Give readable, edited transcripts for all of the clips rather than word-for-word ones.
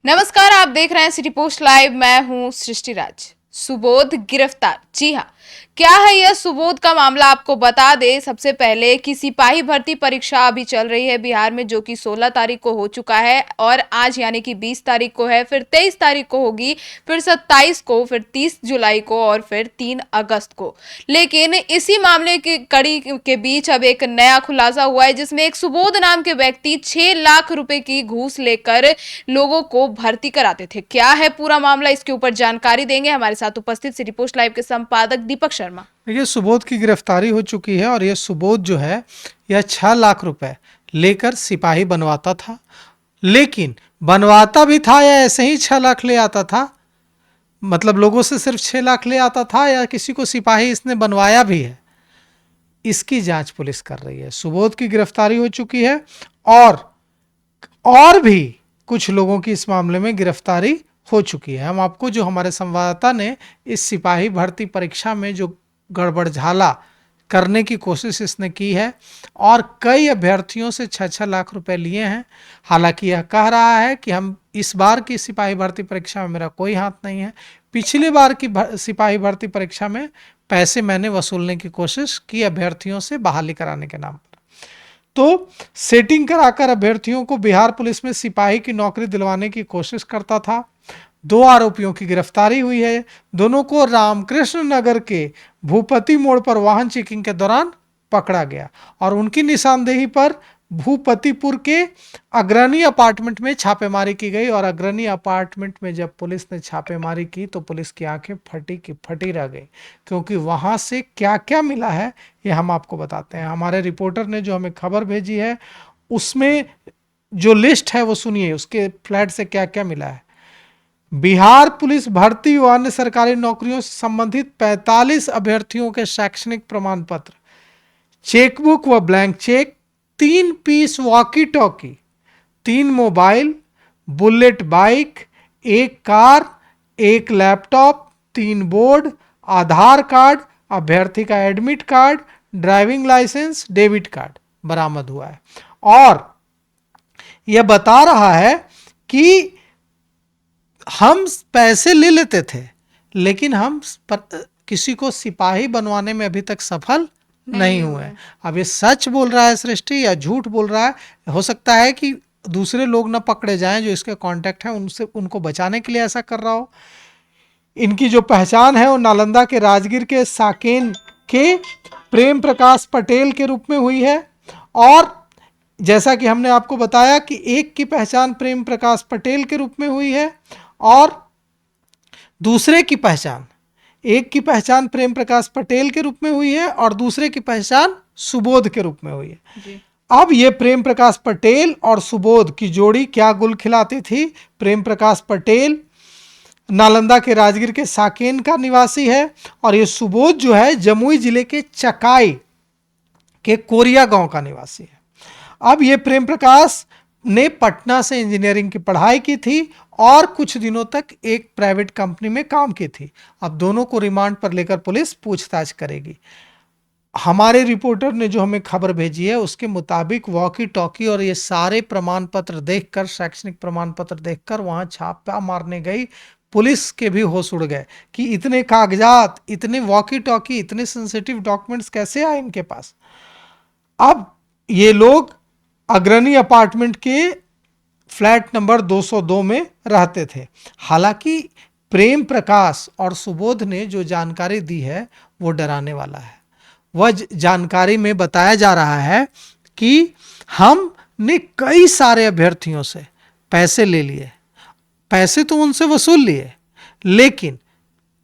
नमस्कार, आप देख रहे हैं सिटी पोस्ट लाइव। मैं हूं सृष्टि राज। सुबोध गिरफ्तार। जी हां, क्या है यह सुबोध का मामला आपको बता दे सबसे पहले कि सिपाही भर्ती परीक्षा अभी चल रही है बिहार में, जो कि 16 तारीख को हो चुका है और आज यानी कि 20 तारीख को है, फिर 23 तारीख को होगी, फिर 27 को, फिर 30 जुलाई को और फिर 3 अगस्त को। लेकिन इसी मामले की कड़ी के बीच अब एक नया खुलासा हुआ है, जिसमें एक सुबोध नाम के व्यक्ति 6 लाख रुपए की घूस लेकर लोगों को भर्ती कराते थे। क्या है पूरा मामला, इसके ऊपर जानकारी देंगे हमारे साथ उपस्थित सिटी पोस्ट लाइव के संपादक दीपक शर्मा। देखिए, सुबोध की गिरफ्तारी हो चुकी है और यह सुबोध जो है यह 6 लाख रुपए लेकर सिपाही बनवाता था। लेकिन बनवाता भी था या ऐसे ही 6 लाख ले आता था, मतलब लोगों से सिर्फ 6 लाख ले आता था या किसी को सिपाही इसने बनवाया भी है, इसकी जांच पुलिस कर रही है। सुबोध की गिरफ्तारी हो चुकी है और भी कुछ लोगों की इस मामले में गिरफ्तारी हो चुकी है। हम आपको, जो हमारे संवाददाता ने इस सिपाही भर्ती परीक्षा में जो गड़बड़झाला करने की कोशिश इसने की है और कई अभ्यर्थियों से 6-6 लाख रुपए लिए हैं। हालांकि यह कह रहा है कि हम इस बार की सिपाही भर्ती परीक्षा में मेरा कोई हाथ नहीं है, पिछली बार की सिपाही भर्ती परीक्षा में पैसे मैंने वसूलने की कोशिश की अभ्यर्थियों से बहाली कराने के नाम पर। तो सेटिंग कराकर अभ्यर्थियों को बिहार पुलिस में सिपाही की नौकरी दिलवाने की कोशिश करता था। 2 आरोपियों की गिरफ्तारी हुई है। दोनों को रामकृष्ण नगर के भूपति मोड़ पर वाहन चेकिंग के दौरान पकड़ा गया और उनकी निशानदेही पर भूपतिपुर के अग्रणी अपार्टमेंट में छापेमारी की गई। और अग्रणी अपार्टमेंट में जब पुलिस ने छापेमारी की तो पुलिस की आंखें फटी की फटी रह गई, क्योंकि वहां से क्या क्या मिला है ये हम आपको बताते हैं। हमारे रिपोर्टर ने जो हमें खबर भेजी है उसमें जो लिस्ट है वो सुनिए, उसके फ्लैट से क्या क्या मिला है। बिहार पुलिस भर्ती व अन्य सरकारी नौकरियों से संबंधित 45 अभ्यर्थियों के शैक्षणिक प्रमाण पत्र, चेकबुक व blank cheque, 3 piece walkie talkie, 3 mobile, bullet bike, 1 car, 1 laptop, 3 board, Aadhaar card, अभ्यर्थी का admit card, driving licence, debit card बरामद हुआ है। और यह बता रहा है कि हम पैसे ले लेते थे, लेकिन हम किसी को सिपाही बनवाने में अभी तक सफल नहीं हुए। अब ये सच बोल रहा है सृष्टि या झूठ बोल रहा है? हो सकता है कि दूसरे लोग ना पकड़े जाएं जो इसके कांटेक्ट हैं, उनसे उनको बचाने के लिए ऐसा कर रहा हो। इनकी जो पहचान है वो नालंदा के राजगीर के साकेन के प्रेम प्रकाश पटेल के रूप में हुई है। और जैसा कि हमने आपको बताया कि एक की पहचान प्रेम प्रकाश पटेल के रूप में हुई है और दूसरे की पहचान, एक की पहचान प्रेम प्रकाश पटेल के रूप में हुई है और दूसरे की पहचान सुबोध के रूप में हुई है जी। अब ये प्रेम प्रकाश पटेल और सुबोध की जोड़ी क्या गुल खिलाती थी। प्रेम प्रकाश पटेल नालंदा के राजगीर के साकेन का निवासी है और ये सुबोध जो है जमुई जिले के चकाई के कोरिया गांव का निवासी है। अब ये प्रेम प्रकाश ने पटना से इंजीनियरिंग की पढ़ाई की थी और कुछ दिनों तक एक प्राइवेट कंपनी में काम की थी। अब दोनों को रिमांड पर लेकर पुलिस पूछताछ करेगी। हमारे रिपोर्टर ने जो हमें खबर भेजी है उसके मुताबिक वॉकी टॉकी और ये सारे प्रमाण पत्र देखकर, शैक्षणिक प्रमाण पत्र देखकर वहां छापा मारने गई पुलिस के भी होश उड़ गए कि इतने कागजात, इतने वॉकी टॉकी, इतने सेंसिटिव डॉक्यूमेंट्स कैसे आए इनके पास। अब ये लोग अग्रणी अपार्टमेंट के फ्लैट नंबर 202 में रहते थे। हालांकि प्रेम प्रकाश और सुबोध ने जो जानकारी दी है वो डराने वाला है। वह जानकारी में बताया जा रहा है कि हमने कई सारे अभ्यर्थियों से पैसे ले लिए, पैसे तो उनसे वसूल लिए, लेकिन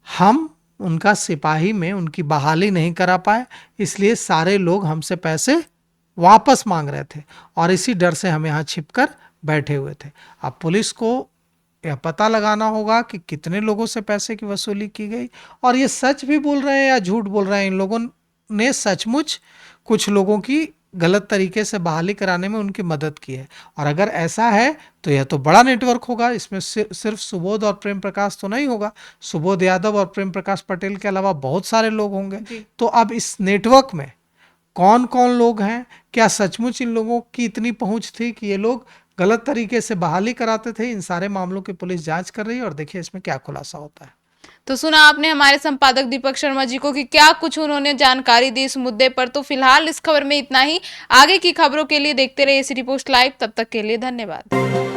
हम उनका सिपाही में उनकी बहाली नहीं करा पाए, इसलिए सारे लोग हमसे पैसे वापस मांग रहे थे और इसी डर से हम यहाँ छिपकर बैठे हुए थे। अब पुलिस को यह पता लगाना होगा कि कितने लोगों से पैसे की वसूली की गई और ये सच भी बोल रहे हैं या झूठ बोल रहे हैं। इन लोगों ने सचमुच कुछ लोगों की गलत तरीके से बहाली कराने में उनकी मदद की है और अगर ऐसा है तो यह तो बड़ा नेटवर्क होगा। इसमें सिर्फ सुबोध और प्रेम प्रकाश तो नहीं होगा, सुबोध यादव और प्रेम प्रकाश पटेल के अलावा बहुत सारे लोग होंगे। तो अब इस नेटवर्क में कौन कौन लोग हैं, क्या सचमुच इन लोगों की इतनी पहुंच थी कि ये लोग गलत तरीके से बहाली कराते थे। इन सारे मामलों की पुलिस जांच कर रही है और देखिए इसमें क्या खुलासा होता है। तो सुना आपने हमारे संपादक दीपक शर्मा जी को कि क्या कुछ उन्होंने जानकारी दी इस मुद्दे पर। तो फिलहाल इस खबर में इतना ही। आगे की खबरों के लिए देखते रहिए सिटी पोस्ट लाइव। तब तक के लिए धन्यवाद।